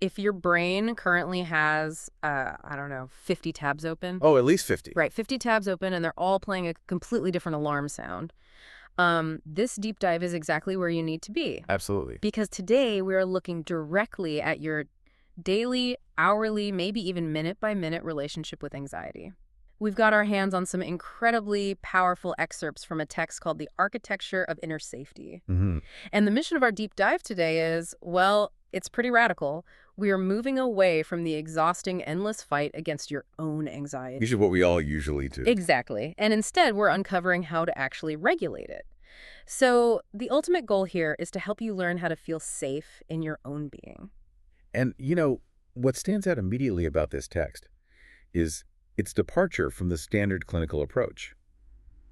If your brain currently has, I don't know, 50 tabs open. Oh, at least 50. Right, 50 tabs open, and they're all playing a completely different alarm sound. This deep dive is exactly where you need to be. Absolutely. Because today we're looking directly at your daily, hourly, maybe even minute-by-minute relationship with anxiety. We've got our hands on some incredibly powerful excerpts from a text called The Architecture of Inner Safety. Mm-hmm. And the mission of our deep dive today is, well, it's pretty radical. We are moving away from the exhausting, endless fight against your own anxiety. Which is what we all usually do. Exactly. And instead, we're uncovering how to actually regulate it. So the ultimate goal here is to help you learn how to feel safe in your own being. And, what stands out immediately about this text is its departure from the standard clinical approach.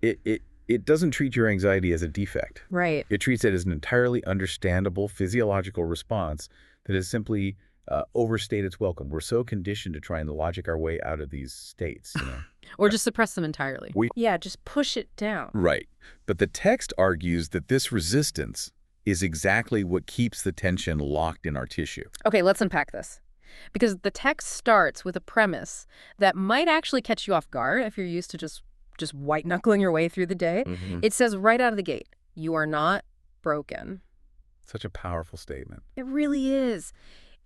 It doesn't treat your anxiety as a defect. Right. It treats it as an entirely understandable physiological response that has simply overstayed its welcome. We're so conditioned to try and logic our way out of these states. Or just suppress them entirely. Yeah, just push it down. Right. But the text argues that this resistance is exactly what keeps the tension locked in our tissue. Okay, let's unpack this. Because the text starts with a premise that might actually catch you off guard if you're used to just white-knuckling your way through the day. Mm-hmm. It says right out of the gate, you are not broken. Such a powerful statement. It really is.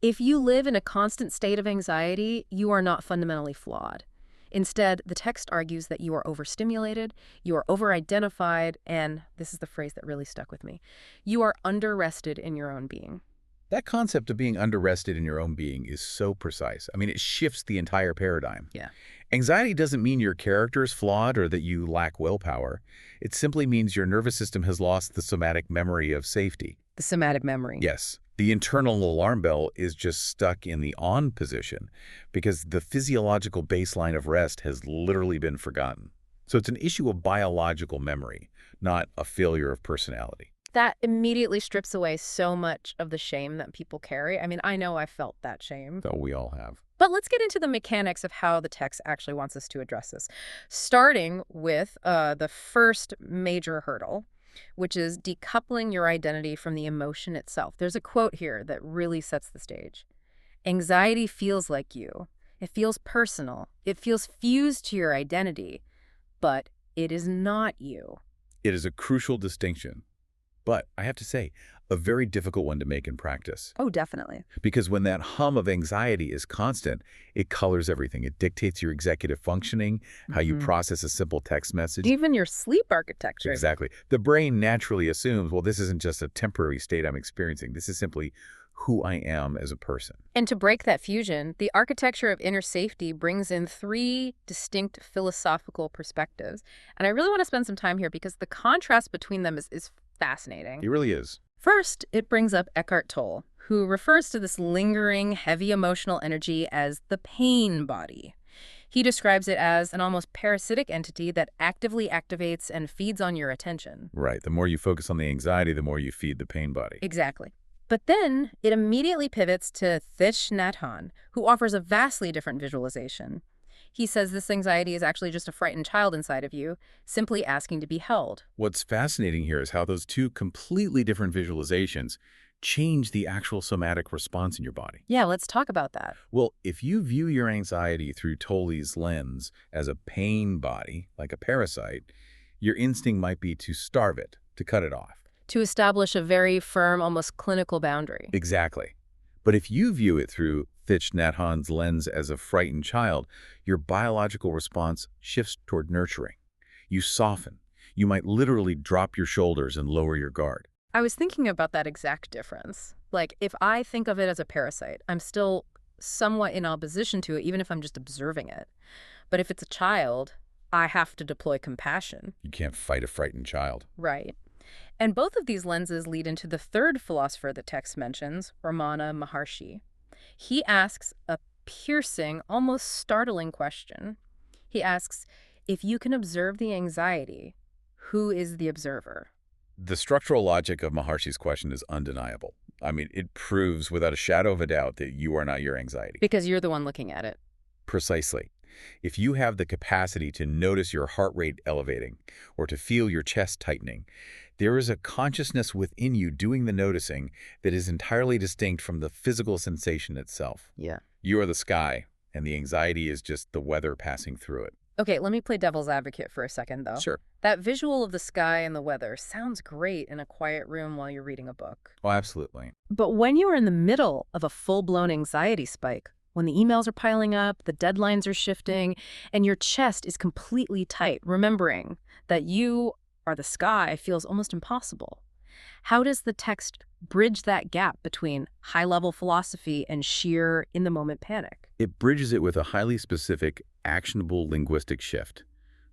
If you live in a constant state of anxiety, you are not fundamentally flawed. Instead, the text argues that you are overstimulated, you are over-identified, and this is the phrase that really stuck with me, you are under-rested in your own being. That concept of being under-rested in your own being is so precise. I mean, it shifts the entire paradigm. Yeah. Anxiety doesn't mean your character is flawed or that you lack willpower. It simply means your nervous system has lost the somatic memory of safety. The somatic memory. Yes. The internal alarm bell is just stuck in the on position because the physiological baseline of rest has literally been forgotten. So it's an issue of biological memory, not a failure of personality. That immediately strips away so much of the shame that people carry. I mean, I know I felt that shame. So we all have. But let's get into the mechanics of how the text actually wants us to address this, starting with the first major hurdle, which is decoupling your identity from the emotion itself. There's a quote here that really sets the stage. Anxiety feels like you. It feels personal. It feels fused to your identity, but it is not you. It is a crucial distinction. But I have to say, a very difficult one to make in practice. Oh, definitely. Because when that hum of anxiety is constant, it colors everything. It dictates your executive functioning, how you process a simple text message. Even your sleep architecture. Exactly. The brain naturally assumes, well, this isn't just a temporary state I'm experiencing. This is simply who I am as a person. And to break that fusion, the architecture of inner safety brings in 3 distinct philosophical perspectives. And I really want to spend some time here because the contrast between them is fascinating. It really is. First, it brings up Eckhart Tolle, who refers to this lingering, heavy emotional energy as the pain body. He describes it as an almost parasitic entity that actively activates and feeds on your attention. Right. The more you focus on the anxiety, the more you feed the pain body. Exactly. But then it immediately pivots to Thich Nhat Hanh, who offers a vastly different visualization. He says this anxiety is actually just a frightened child inside of you, simply asking to be held. What's fascinating here is how those two completely different visualizations change the actual somatic response in your body. Yeah, let's talk about that. Well, if you view your anxiety through Tolle's lens as a pain body, like a parasite, your instinct might be to starve it, to cut it off. To establish a very firm, almost clinical boundary. Exactly. But if you view it through Thich Nhat Hanh's lens as a frightened child, your biological response shifts toward nurturing. You soften. You might literally drop your shoulders and lower your guard. I was thinking about that exact difference. Like, if I think of it as a parasite, I'm still somewhat in opposition to it, even if I'm just observing it. But if it's a child, I have to deploy compassion. You can't fight a frightened child. Right. And both of these lenses lead into the third philosopher the text mentions, Ramana Maharshi. He asks a piercing, almost startling question. He asks, if you can observe the anxiety, who is the observer? The structural logic of Maharshi's question is undeniable. I mean, it proves without a shadow of a doubt that you are not your anxiety. Because you're the one looking at it. Precisely. If you have the capacity to notice your heart rate elevating or to feel your chest tightening, There is a consciousness within you doing the noticing that is entirely distinct from the physical sensation itself. Yeah. You are the sky, and the anxiety is just the weather passing through it. Okay, let me play devil's advocate for a second, though. Sure. That visual of the sky and the weather sounds great in a quiet room while you're reading a book. Oh, absolutely. But when you are in the middle of a full-blown anxiety spike, when the emails are piling up, the deadlines are shifting, and your chest is completely tight, remembering that you are the sky feels almost impossible. How does the text bridge that gap between high-level philosophy and sheer in-the-moment panic? It bridges it with a highly specific, actionable linguistic shift.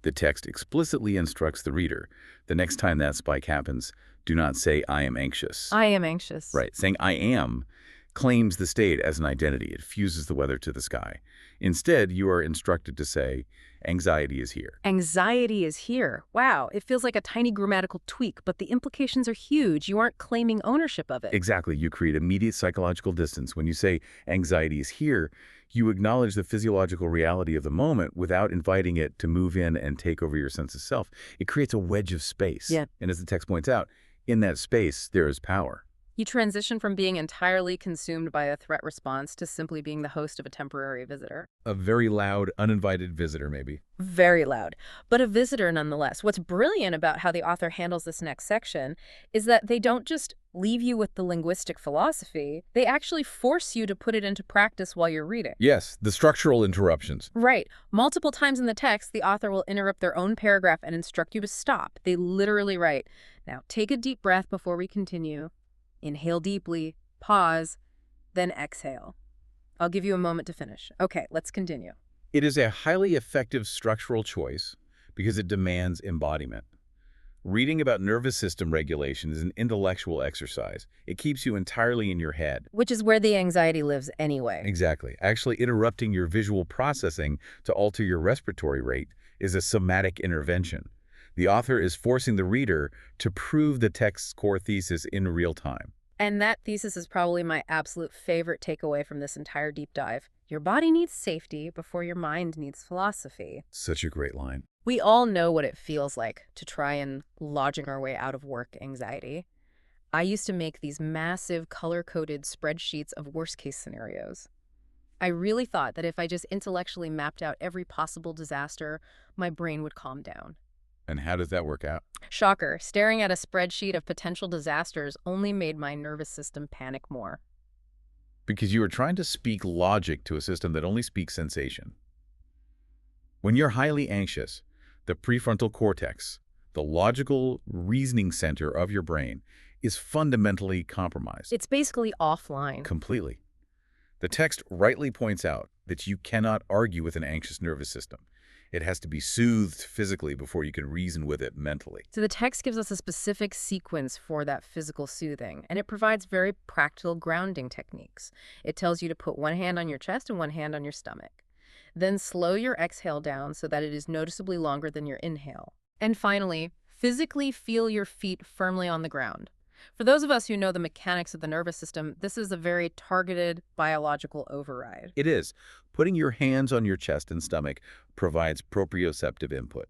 The text explicitly instructs the reader, the next time that spike happens, do not say, I am anxious. I am anxious. Right. Saying I am claims the state as an identity. It fuses the weather to the sky. Instead, you are instructed to say, anxiety is here. Anxiety is here. Wow, it feels like a tiny grammatical tweak, but the implications are huge. You aren't claiming ownership of it. Exactly. You create immediate psychological distance. When you say anxiety is here, you acknowledge the physiological reality of the moment without inviting it to move in and take over your sense of self. It creates a wedge of space. Yeah. And as the text points out, in that space, there is power. You transition from being entirely consumed by a threat response to simply being the host of a temporary visitor. A very loud, uninvited visitor, maybe. Very loud, but a visitor nonetheless. What's brilliant about how the author handles this next section is that they don't just leave you with the linguistic philosophy, they actually force you to put it into practice while you're reading. Yes, the structural interruptions. Right. Multiple times in the text, the author will interrupt their own paragraph and instruct you to stop. They literally write, now take a deep breath before we continue. Inhale deeply, pause, then exhale. I'll give you a moment to finish. Okay, let's continue. It is a highly effective structural choice because it demands embodiment. Reading about nervous system regulation is an intellectual exercise. It keeps you entirely in your head. Which is where the anxiety lives anyway. Exactly. Actually interrupting your visual processing to alter your respiratory rate is a somatic intervention. The author is forcing the reader to prove the text's core thesis in real time. And that thesis is probably my absolute favorite takeaway from this entire deep dive. Your body needs safety before your mind needs philosophy. Such a great line. We all know what it feels like to try and lodging our way out of work anxiety. I used to make these massive color-coded spreadsheets of worst-case scenarios. I really thought that if I just intellectually mapped out every possible disaster, my brain would calm down. And how does that work out? Shocker, staring at a spreadsheet of potential disasters only made my nervous system panic more. Because you are trying to speak logic to a system that only speaks sensation. When you're highly anxious, the prefrontal cortex, the logical reasoning center of your brain, is fundamentally compromised. It's basically offline. Completely. The text rightly points out that you cannot argue with an anxious nervous system. It has to be soothed physically before you can reason with it mentally. So the text gives us a specific sequence for that physical soothing, and it provides very practical grounding techniques. It tells you to put one hand on your chest and one hand on your stomach. Then slow your exhale down so that it is noticeably longer than your inhale. And finally, physically feel your feet firmly on the ground. For those of us who know the mechanics of the nervous system, this is a very targeted biological override. It is. Putting your hands on your chest and stomach provides proprioceptive input.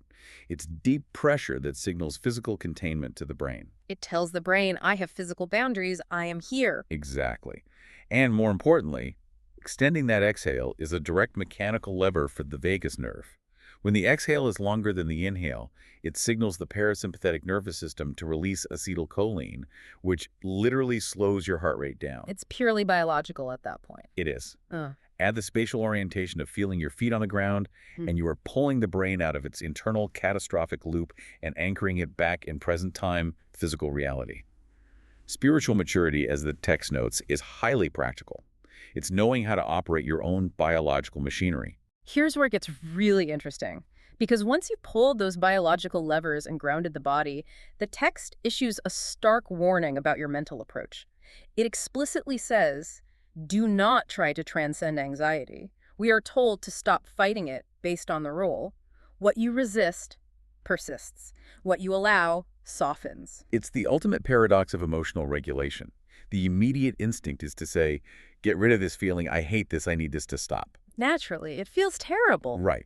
It's deep pressure that signals physical containment to the brain. It tells the brain, I have physical boundaries, I am here. Exactly. And more importantly, extending that exhale is a direct mechanical lever for the vagus nerve. When the exhale is longer than the inhale, it signals the parasympathetic nervous system to release acetylcholine, which literally slows your heart rate down. It's purely biological at that point. It is. Ugh. Add the spatial orientation of feeling your feet on the ground, and you are pulling the brain out of its internal catastrophic loop and anchoring it back in present-time physical reality. Spiritual maturity, as the text notes, is highly practical. It's knowing how to operate your own biological machinery. Here's where it gets really interesting. Because once you pulled those biological levers and grounded the body, the text issues a stark warning about your mental approach. It explicitly says, do not try to transcend anxiety. We are told to stop fighting it based on the rule. What you resist persists. What you allow softens. It's the ultimate paradox of emotional regulation. The immediate instinct is to say, get rid of this feeling, I hate this, I need this to stop. Naturally, it feels terrible. Right.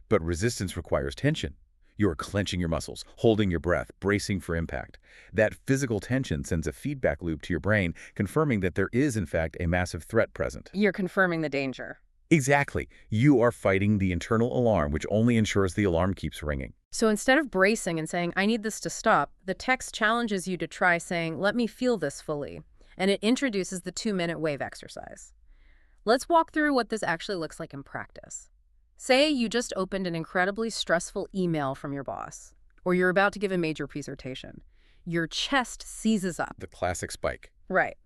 But resistance requires tension. You are clenching your muscles, holding your breath, bracing for impact. That physical tension sends a feedback loop to your brain, confirming that there is, in fact, a massive threat present. You're confirming the danger. Exactly. You are fighting the internal alarm, which only ensures the alarm keeps ringing. So instead of bracing and saying, I need this to stop, the text challenges you to try saying, let me feel this fully. And it introduces the 2-minute wave exercise. Let's walk through what this actually looks like in practice. Say you just opened an incredibly stressful email from your boss, or you're about to give a major presentation. Your chest seizes up. The classic spike. Right.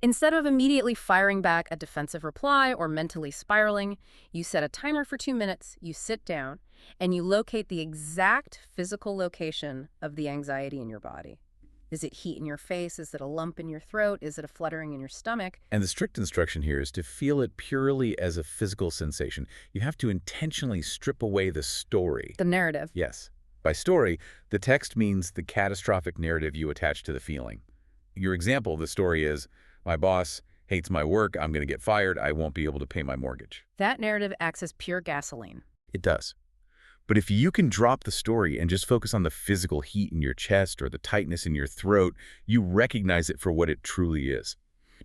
Instead of immediately firing back a defensive reply or mentally spiraling, you set a timer for 2 minutes, you sit down, and you locate the exact physical location of the anxiety in your body. Is it heat in your face? Is it a lump in your throat? Is it a fluttering in your stomach? And the strict instruction here is to feel it purely as a physical sensation. You have to intentionally strip away the story. The narrative. Yes. By story, the text means the catastrophic narrative you attach to the feeling. Your example of the story is, my boss hates my work, I'm going to get fired, I won't be able to pay my mortgage. That narrative acts as pure gasoline. It does. But if you can drop the story and just focus on the physical heat in your chest or the tightness in your throat, you recognize it for what it truly is.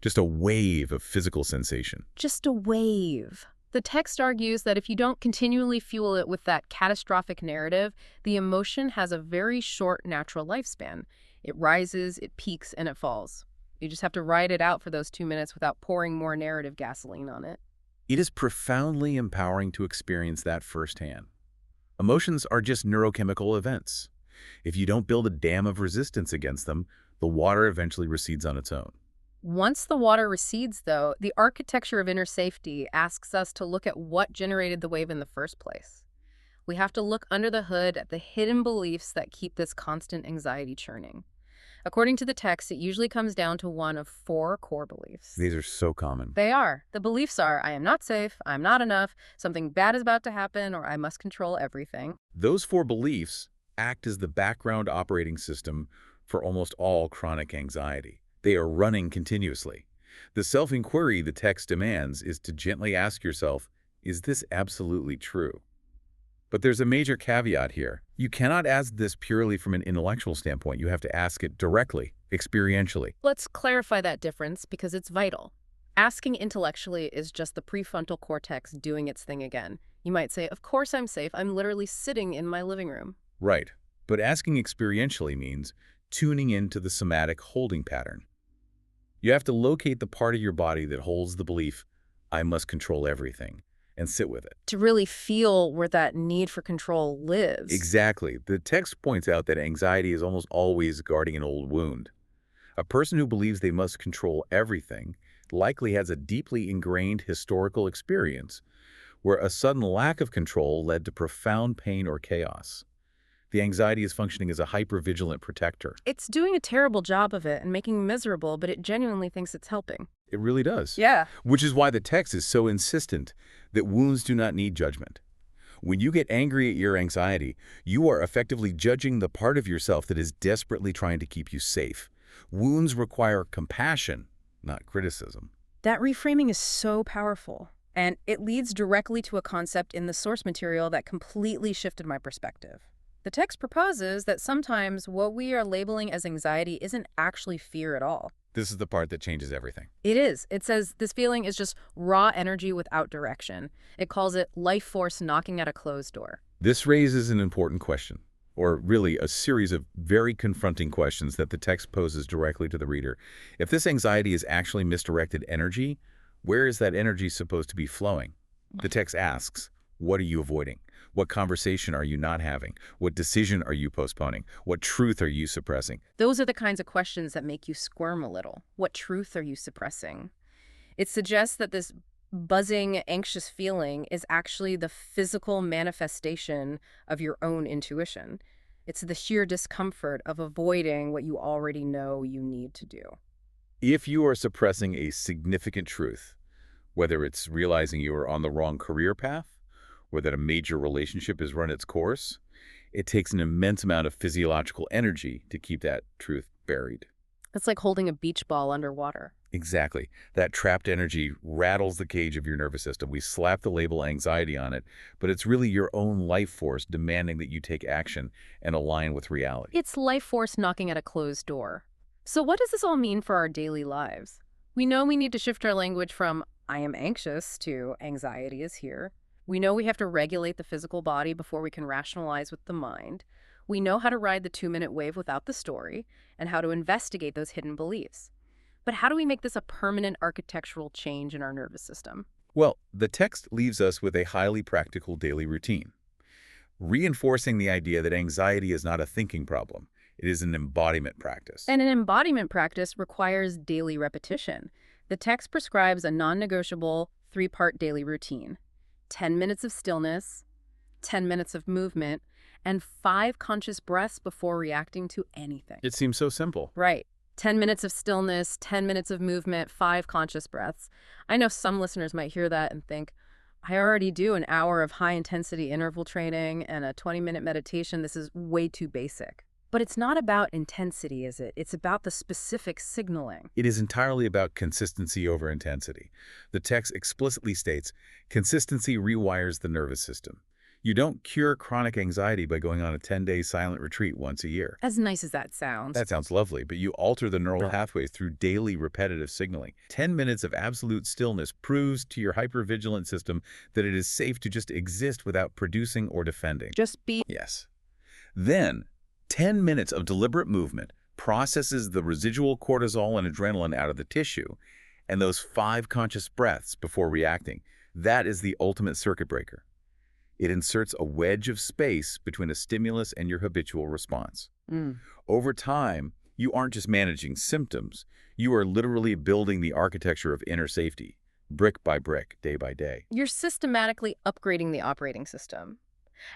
Just a wave of physical sensation. Just a wave. The text argues that if you don't continually fuel it with that catastrophic narrative, the emotion has a very short natural lifespan. It rises, it peaks, and it falls. You just have to ride it out for those 2 minutes without pouring more narrative gasoline on it. It is profoundly empowering to experience that firsthand. Emotions are just neurochemical events. If you don't build a dam of resistance against them, the water eventually recedes on its own. Once the water recedes, though, the architecture of inner safety asks us to look at what generated the wave in the first place. We have to look under the hood at the hidden beliefs that keep this constant anxiety churning. According to the text, it usually comes down to one of 4 core beliefs. These are so common. They are. The beliefs are, I am not safe, I'm not enough, something bad is about to happen, or I must control everything. Those 4 beliefs act as the background operating system for almost all chronic anxiety. They are running continuously. The self-inquiry the text demands is to gently ask yourself, is this absolutely true? But there's a major caveat here. You cannot ask this purely from an intellectual standpoint. You have to ask it directly, experientially. Let's clarify that difference because it's vital. Asking intellectually is just the prefrontal cortex doing its thing again. You might say, of course I'm safe. I'm literally sitting in my living room. Right. But asking experientially means tuning into the somatic holding pattern. You have to locate the part of your body that holds the belief, I must control everything, and sit with it. To really feel where that need for control lives. Exactly. The text points out that anxiety is almost always guarding an old wound. A person who believes they must control everything likely has a deeply ingrained historical experience where a sudden lack of control led to profound pain or chaos. The anxiety is functioning as a hypervigilant protector. It's doing a terrible job of it and making you miserable, but it genuinely thinks it's helping. It really does. Yeah. Which is why the text is so insistent that wounds do not need judgment. When you get angry at your anxiety, you are effectively judging the part of yourself that is desperately trying to keep you safe. Wounds require compassion, not criticism. That reframing is so powerful, and it leads directly to a concept in the source material that completely shifted my perspective. The text proposes that sometimes what we are labeling as anxiety isn't actually fear at all. This is the part that changes everything. It is. It says this feeling is just raw energy without direction. It calls it life force knocking at a closed door. This raises an important question, or really a series of very confronting questions that the text poses directly to the reader. If this anxiety is actually misdirected energy, where is that energy supposed to be flowing? The text asks, what are you avoiding? What conversation are you not having? What decision are you postponing? What truth are you suppressing? Those are the kinds of questions that make you squirm a little. What truth are you suppressing? It suggests that this buzzing, anxious feeling is actually the physical manifestation of your own intuition. It's the sheer discomfort of avoiding what you already know you need to do. If you are suppressing a significant truth, whether it's realizing you are on the wrong career path, or that a major relationship has run its course, it takes an immense amount of physiological energy to keep that truth buried. It's like holding a beach ball underwater. Exactly. That trapped energy rattles the cage of your nervous system. We slap the label anxiety on it, but it's really your own life force demanding that you take action and align with reality. It's life force knocking at a closed door. So, what does this all mean for our daily lives? We know we need to shift our language from I am anxious to anxiety is here. We know we have to regulate the physical body before we can rationalize with the mind. We know how to ride the 2 minute wave without the story and how to investigate those hidden beliefs. But how do we make this a permanent architectural change in our nervous system? Well, the text leaves us with a highly practical daily routine, reinforcing the idea that anxiety is not a thinking problem. It is an embodiment practice. And an embodiment practice requires daily repetition. The text prescribes a non negotiable 3 part daily routine: 10 minutes of stillness, 10 minutes of movement, and 5 conscious breaths before reacting to anything. It seems so simple. Right. 10 minutes of stillness, 10 minutes of movement, 5 conscious breaths. I know some listeners might hear that and think, I already do an hour of high intensity interval training and a 20-minute meditation. This is way too basic. But it's not about intensity, is it? It's about the specific signaling. It is entirely about consistency over intensity. The text explicitly states, consistency rewires the nervous system. You don't cure chronic anxiety by going on a 10-day silent retreat once a year. As nice as that sounds. That sounds lovely, but you alter the neural pathways through daily repetitive signaling. 10 minutes of absolute stillness proves to your hypervigilant system that it is safe to just exist without producing or defending. Just be. Yes. Then, 10 minutes of deliberate movement processes the residual cortisol and adrenaline out of the tissue, and those 5 conscious breaths before reacting, that is the ultimate circuit breaker. It inserts a wedge of space between a stimulus and your habitual response. Mm. Over time, you aren't just managing symptoms, you are literally building the architecture of inner safety, brick by brick, day by day. You're systematically upgrading the operating system.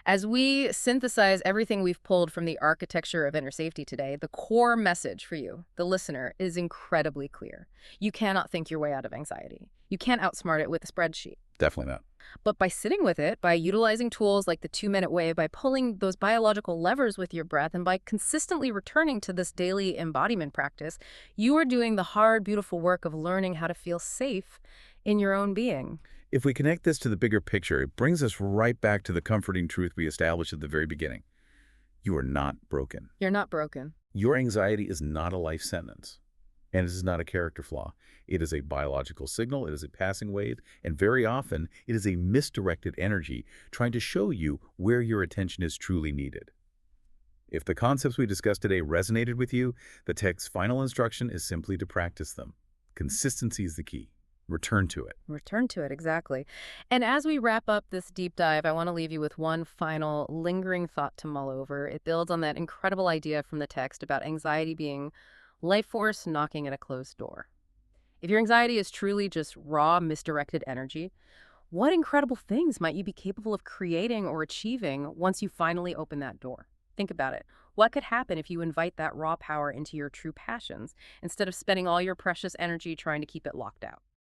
As we synthesize everything we've pulled from the architecture of inner safety today, the core message for you, the listener, is incredibly clear. You cannot think your way out of anxiety. You can't outsmart it with a spreadsheet. Definitely not. But by sitting with it, by utilizing tools like the 2 minute wave, by pulling those biological levers with your breath, and by consistently returning to this daily embodiment practice, you are doing the hard, beautiful work of learning how to feel safe in your own being. If we connect this to the bigger picture, it brings us right back to the comforting truth we established at the very beginning. You are not broken. You're not broken. Your anxiety is not a life sentence, and it is not a character flaw. It is a biological signal, it is a passing wave, and very often it is a misdirected energy trying to show you where your attention is truly needed. If the concepts we discussed today resonated with you, the text's final instruction is simply to practice them. Consistency is the key. Return to it. Return to it, exactly. And as we wrap up this deep dive, I want to leave you with one final lingering thought to mull over. It builds on that incredible idea from the text about anxiety being life force knocking at a closed door. If your anxiety is truly just raw, misdirected energy, what incredible things might you be capable of creating or achieving once you finally open that door? Think about it. What could happen if you invite that raw power into your true passions instead of spending all your precious energy trying to keep it locked out?